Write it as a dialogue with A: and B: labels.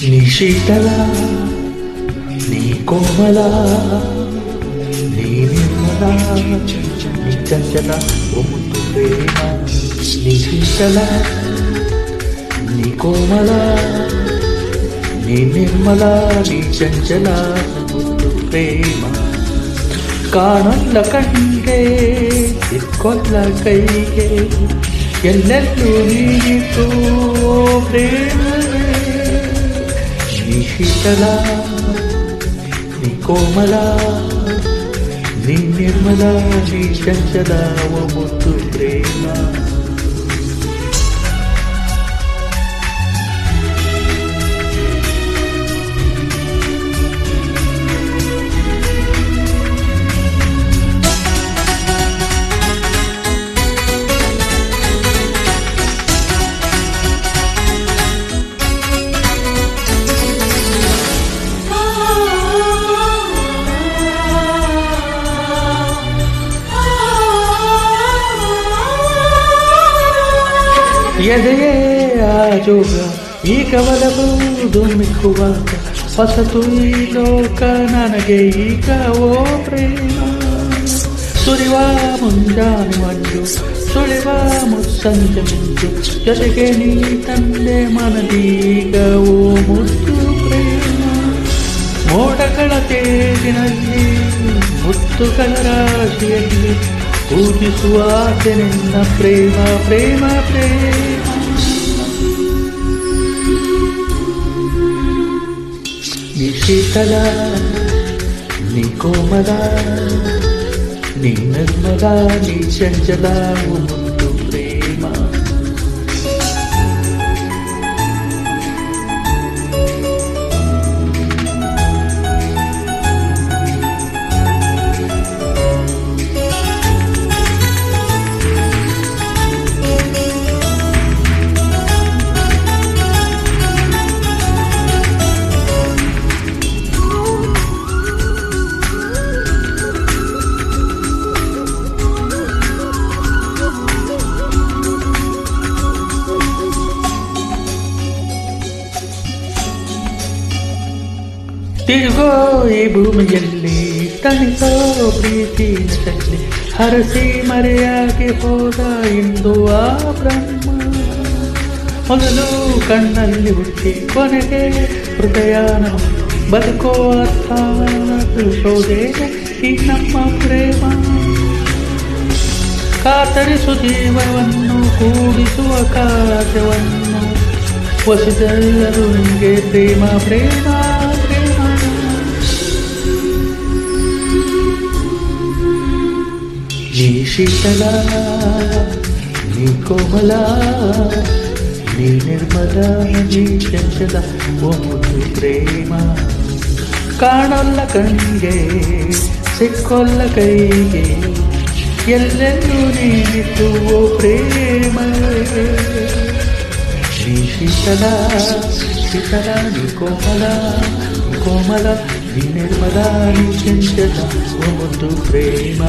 A: నీ శీతల నీ కోమల నీ నిర్మల నీ చంచల ఒముతు ప్రేమ నీ శీతల నీ కోమల నీ నిర్మల నీ చంచల ఒముతు ప్రేమ ಕಾಣಲ್ಲ ಕಣ್ಗೆ ಇಟ್ಕೊಲ್ಲ ಕೈಗೆ ಎಲ್ಲೆಲ್ಲೂ ನೀಡಿತು ಪ್ರೇಮವೇ నీ శీతల నీ కోమల నీ నిర్మల నీ చంచల ఓ ముద్దు ప్రేమ ಎದೆಯೇ ಆಜೋಗ ಈ ಕವಲಬಹುದು ಮಿಕ್ಕುವಾಗ ಹೊಸತು ಈ ಲೋಕ ನನಗೆ ಈಗ ಓ ಪ್ರೇಮ ಸುರಿವ ಮುಂಜಾನೆ ಮಂಜು ಸುಳಿವ ಮುಸ್ಸಂಜೆ ಮಿಂಚು ಜೊತೆಗೆ ನೀ ತಂದೆ ಮನದೀಗ ಓ ಮುದ್ದು ಪ್ರೇಮ ಮೋಡಗಳ ತೇರಿನಲ್ಲಿ ಮುತ್ತುಗಳ ರಾಶಿಯಲ್ಲಿ ಪೂಜಿಸುವ ಆಸೆ ನಿನ್ನ ಪ್ರೇಮ ಪ್ರೇಮ ಪ್ರೇಮ నీ శీతల నీ కోమల నీ నిర్మల నీ చంచల ముద్దు ప్రేమ ತಿರುಗೋ ಈ ಭೂಮಿಯಲ್ಲಿ ತಣಿಸೋ ಪ್ರೀತಿನ ಶಕ್ತಿ ಹರಸಿ ಮರೆಯಾಗಿ ಹೋದ ಇಂದು ಆ ಬ್ರಹ್ಮ ಮೊದಲು ಕಣ್ಣಲ್ಲಿ ಹುಟ್ಟಿ ಕೊನೆಗೆ ಹೃದಯನ ಬದುಕೋ ಅರ್ಥ ತಿಳಿಸೋದೇ ಈ ನಮ್ಮ ಪ್ರೇಮ ಕಾತರಿಸು ಜೀವವನ್ನು ಕೂಡಿಸುವ ಕಾರ್ಯವನ್ನು ವಸಿದೆಲ್ಲರೂ ನಿಂಗೆ ಪ್ರೇಮ ಪ್ರೇಮ నీ శీతల నీ కోమల నీ నిర్మల నీ చంచಲ ಓ ಮುದ್ದು ಪ್ರೇಮ ಕಾಣಲ್ಲ ಕಣ್ಗೆ ಸಿಕ್ಕೊಲ್ಲ ಕೈಗೆ ಎಲ್ಲೆಲ್ಲೂ ನೀಡಿತು ಓ ಪ್ರೇಮ నీ శీతల శీతల నీ కోಮಲ ಕೋಮಲ నీ ನಿರ್ಮಲ నీ ಚಂಚಲ ಓ ಮುದ್ದು ಪ್ರೇಮ